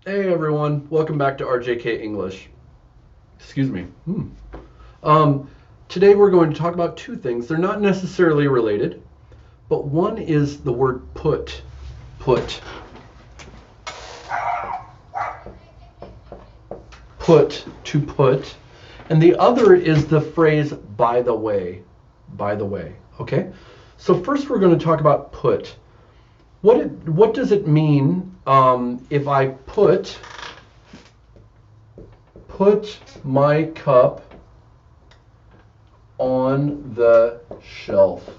Hey everyone, welcome back to RJK English. Excuse me. Today we're going to talk about two things. They're not necessarily related, but one is the word put. Put. Put, to put. And the other is the phrase by the way. By the way. Okay? So first we're going to talk about put. What does it mean if I put my cup on the shelf?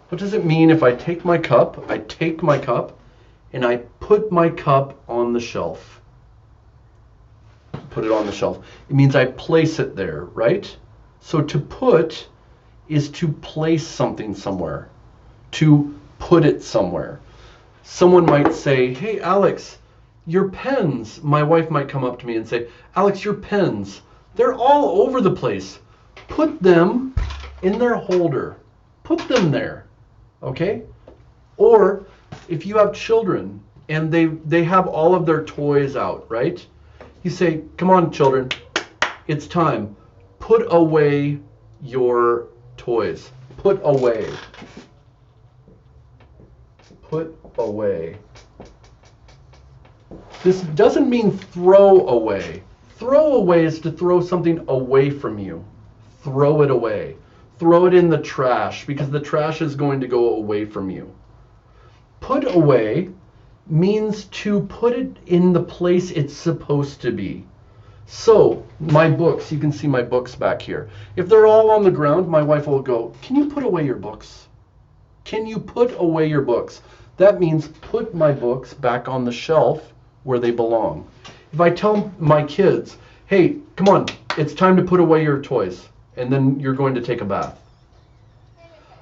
What does it mean if I take my cup, and I put my cup on the shelf? Put it on the shelf. It means I place it there, right? So to put is to place something somewhere, to put it somewhere. Someone might say, hey, Alex, your pens. My wife might come up to me and say, Alex, your pens, they're all over the place. Put them in their holder. Put them there, okay? Or if you have children and they have all of their toys out, right? You say, come on, children, it's time. Put away your toys. Put away. Put away. This doesn't mean throw away. Throw away is to throw something away from you. Throw it away. Throw it in the trash because the trash is going to go away from you. Put away means to put it in the place it's supposed to be. So, my books, you can see my books back here. If they're all on the ground, my wife will go, can you put away your books? Can you put away your books? That means put my books back on the shelf where they belong. If I tell my kids, hey, come on, it's time to put away your toys, and then you're going to take a bath.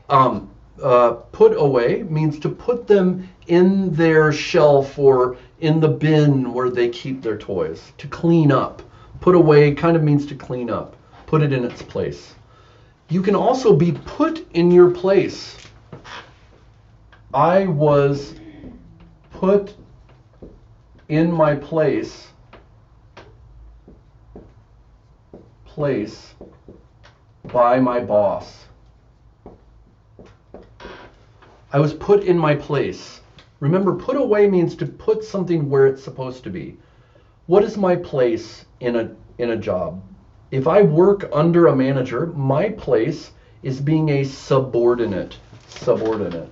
Put away means to put them in their shelf or in the bin where they keep their toys. To clean up. Put away kind of means to clean up. Put it in its place. You can also be put in your place. I was put in my place by my boss. I was put in my place. Remember, put away means to put something where it's supposed to be. What is my place in a job? If I work under a manager, my place is being a subordinate. Subordinate.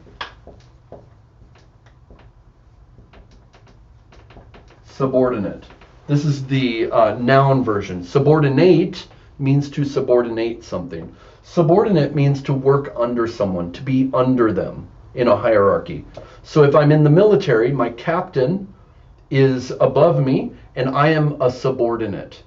Subordinate. This is the noun version. Subordinate means to subordinate something. Subordinate means to work under someone, to be under them in a hierarchy. So if I'm in the military, my captain is above me and I am a subordinate.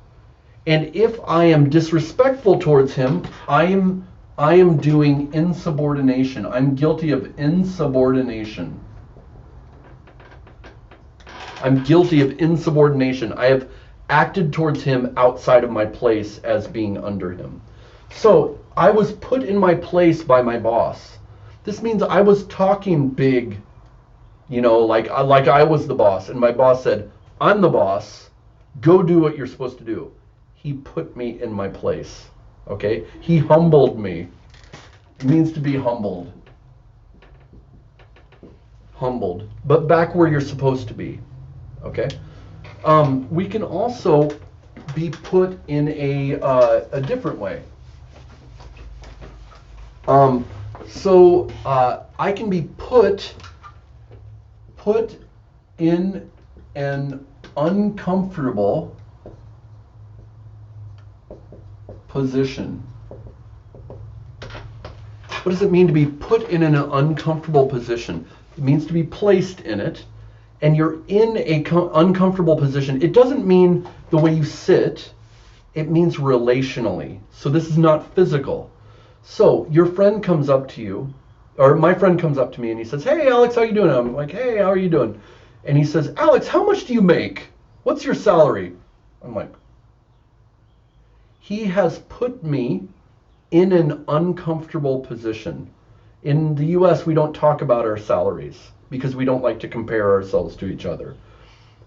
And if I am disrespectful towards him, I am doing insubordination. I'm guilty of insubordination. I'm guilty of insubordination. I have acted towards him outside of my place as being under him. So I was put in my place by my boss. This means I was talking big, like I was the boss. And my boss said, I'm the boss. Go do what you're supposed to do. He put me in my place. Okay? He humbled me. It means to be humbled. Humbled. But back where you're supposed to be. Okay? We can also be put in a different way. So I can be put in an uncomfortable position. What does it mean to be put in an uncomfortable position? It means to be placed in it, and you're in a uncomfortable position. It doesn't mean the way you sit. It means relationally. So this is not physical. So your friend comes up to you, or my friend comes up to me and he says, hey, Alex, how you doing? I'm like, hey, how are you doing? And he says, Alex, how much do you make? What's your salary? I'm like, he has put me in an uncomfortable position. In the US, we don't talk about our salaries because we don't like to compare ourselves to each other.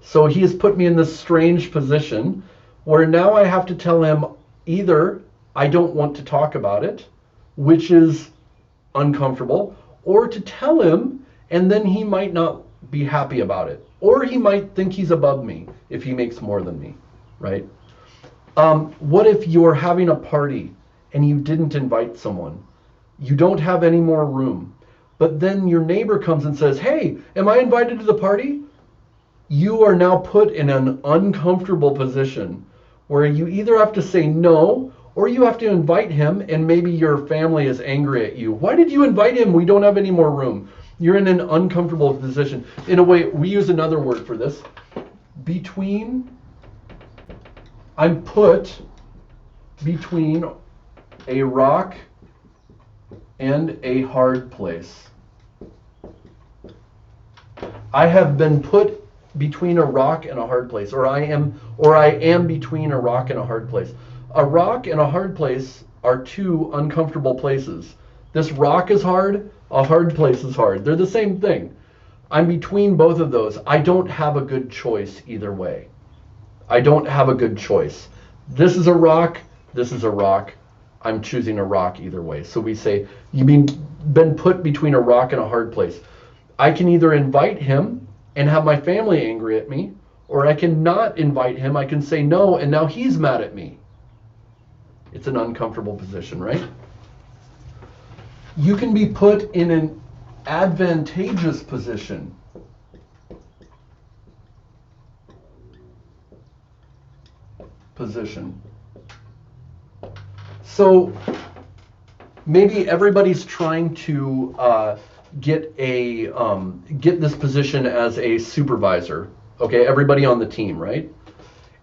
So he has put me in this strange position where now I have to tell him either I don't want to talk about it, which is uncomfortable, or to tell him and then he might not be happy about it. Or he might think he's above me if he makes more than me, right? What if you're having a party and you didn't invite someone? You don't have any more room. But then your neighbor comes and says, hey, am I invited to the party? You are now put in an uncomfortable position where you either have to say no or you have to invite him and maybe your family is angry at you. Why did you invite him? We don't have any more room. You're in an uncomfortable position. In a way, we use another word for this. I'm put between a rock and a hard place. I have been put between a rock and a hard place, or I am between a rock and a hard place. A rock and a hard place are two uncomfortable places. This rock is hard, a hard place is hard. They're the same thing. I'm between both of those. I don't have a good choice either way. I don't have a good choice. This is a rock, this is a rock. I'm choosing a rock either way. So we say, you've been put between a rock and a hard place. I can either invite him and have my family angry at me, or I can not invite him. I can say no, and now he's mad at me. It's an uncomfortable position, right? You can be put in an advantageous position. So maybe everybody's trying to get this position as a supervisor. Okay, everybody on the team, right?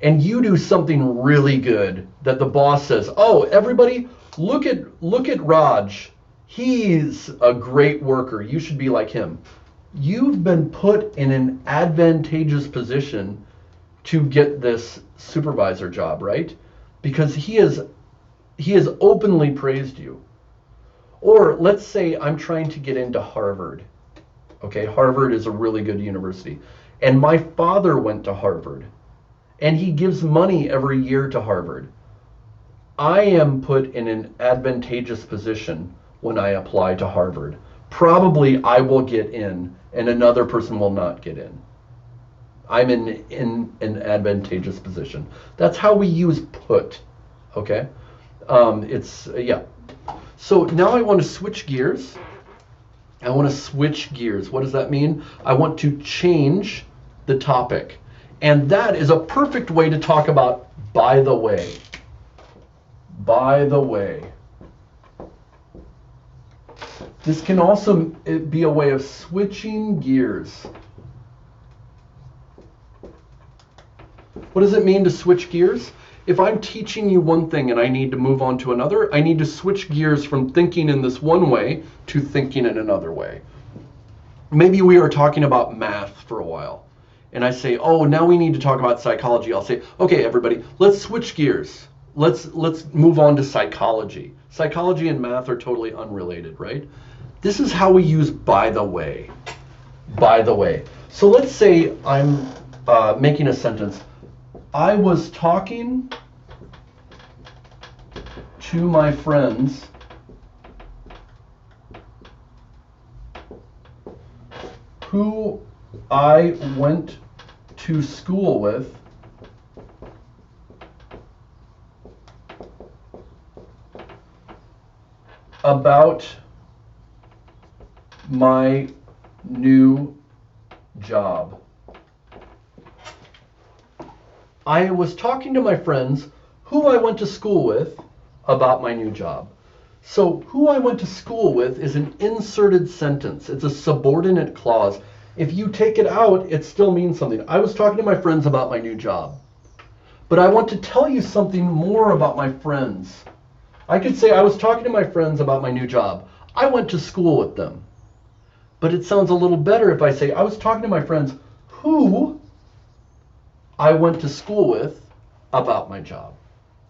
And you do something really good that the boss says, "Oh, everybody, look at Raj. He's a great worker. You should be like him." You've been put in an advantageous position to get this supervisor job, right? Because he has openly praised you. Or let's say I'm trying to get into Harvard. Okay, Harvard is a really good university. And my father went to Harvard. And he gives money every year to Harvard. I am put in an advantageous position when I apply to Harvard. Probably I will get in and another person will not get in. I'm in an advantageous position. That's how we use put, okay? Yeah. So now I want to switch gears. What does that mean? I want to change the topic. And that is a perfect way to talk about by the way. By the way. This can also be a way of switching gears. What does it mean to switch gears? If I'm teaching you one thing and I need to move on to another, I need to switch gears from thinking in this one way to thinking in another way. Maybe we are talking about math for a while. And I say, oh, now we need to talk about psychology. I'll say, okay, everybody, let's switch gears. Let's move on to psychology. Psychology and math are totally unrelated, right? This is how we use by the way. By the way. So let's say I'm making a sentence. I was talking to my friends who I went to school with about my new job. I was talking to my friends who I went to school with about my new job. So who I went to school with is an inserted sentence. It's a subordinate clause. If you take it out, it still means something. I was talking to my friends about my new job. But I want to tell you something more about my friends. I could say I was talking to my friends about my new job. I went to school with them. But it sounds a little better if I say I was talking to my friends who I went to school with about my job.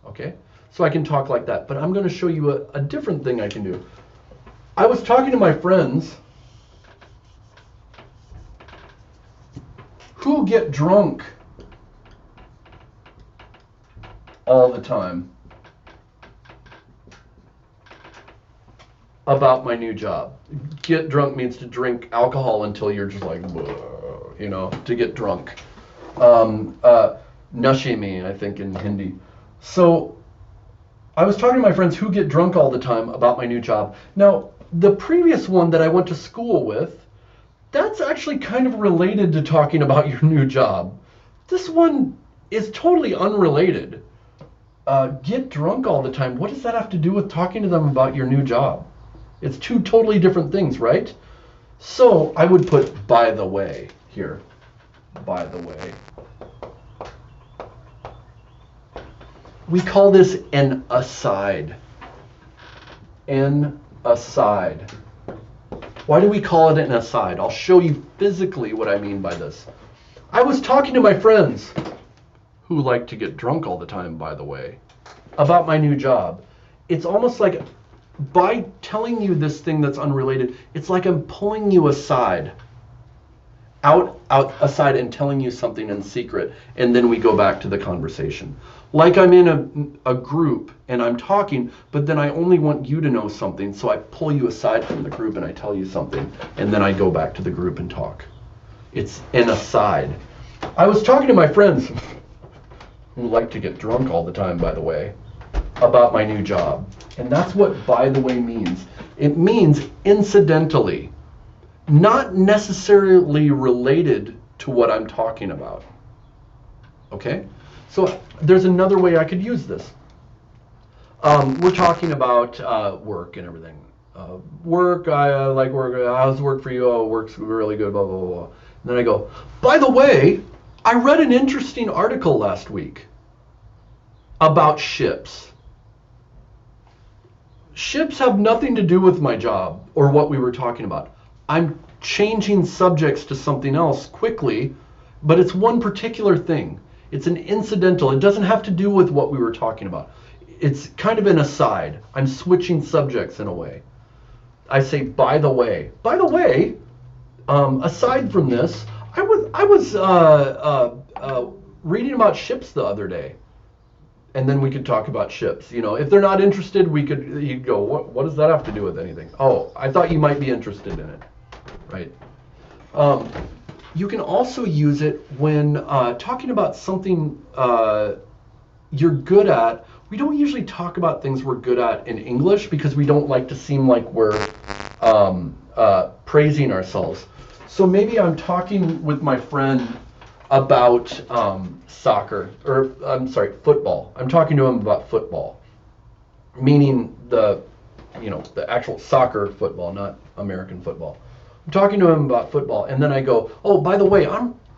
Okay? So I can talk like that. But I'm going to show you a different thing I can do. I was talking to my friends Who get drunk all the time about my new job? Get drunk means to drink alcohol until you're just like, you know, to get drunk. Nashe mein, I think in Hindi. So I was talking to my friends who get drunk all the time about my new job. Now, the previous one that I went to school with, that's actually kind of related to talking about your new job. This one is totally unrelated. Get drunk all the time. What does that have to do with talking to them about your new job? It's two totally different things, right? So I would put by the way here. By the way. We call this an aside. An aside. Why do we call it an aside? I'll show you physically what I mean by this. I was talking to my friends, who like to get drunk all the time, by the way, about my new job. It's almost like by telling you this thing that's unrelated, it's like I'm pulling you aside, out aside and telling you something in secret, and then we go back to the conversation. Like I'm in a group and I'm talking, but then I only want you to know something, so I pull you aside from the group and I tell you something, and then I go back to the group and talk. It's an aside. I was talking to my friends, who like to get drunk all the time, by the way, about my new job. And that's what by the way means. It means incidentally, not necessarily related to what I'm talking about. Okay? So there's another way I could use this. We're talking about work and everything. Work, I like work. How's work for you? Oh, work's really good, blah, blah, blah, blah. And then I go, by the way, I read an interesting article last week about ships. Ships have nothing to do with my job or what we were talking about. I'm changing subjects to something else quickly, but it's one particular thing. It's an incidental. It doesn't have to do with what we were talking about. It's kind of an aside. I'm switching subjects in a way. I say, by the way. By the way, aside from this, I was reading about ships the other day. And then we could talk about ships. You know, if they're not interested, you'd go, what does that have to do with anything? Oh, I thought you might be interested in it, right? You can also use it when talking about something you're good at. We don't usually talk about things we're good at in English because we don't like to seem like we're praising ourselves. So maybe I'm talking with my friend about soccer, or I'm sorry, football. I'm talking to him about football, meaning the actual soccer football, not American football. I'm talking to him about football, and then I go, oh, by the way,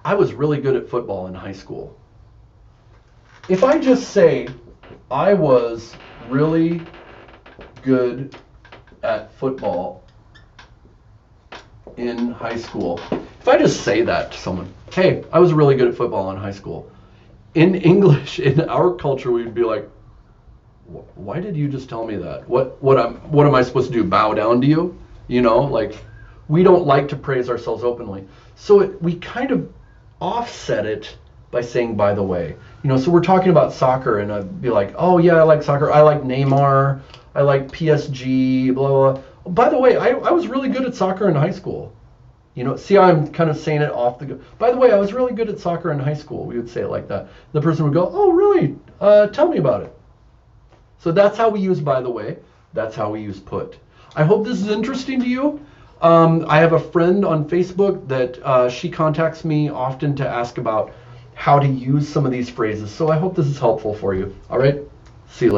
I was really good at football in high school. If I just say I was really good at football in high school, if I just say that to someone, hey, I was really good at football in high school. In English, in our culture, we'd be like, why did you just tell me that? What am I supposed to do? Bow down to you? You know, like we don't like to praise ourselves openly. So we kind of offset it by saying, by the way. You know, so we're talking about soccer, and I'd be like, oh yeah, I like soccer. I like Neymar. I like PSG, blah, blah, blah. By the way, I was really good at soccer in high school. You know, see how I'm kind of saying it off the go. By the way, I was really good at soccer in high school. We would say it like that. The person would go, oh, really? Tell me about it. So that's how we use by the way. That's how we use put. I hope this is interesting to you. I have a friend on Facebook that she contacts me often to ask about how to use some of these phrases. So I hope this is helpful for you. All right? See you later.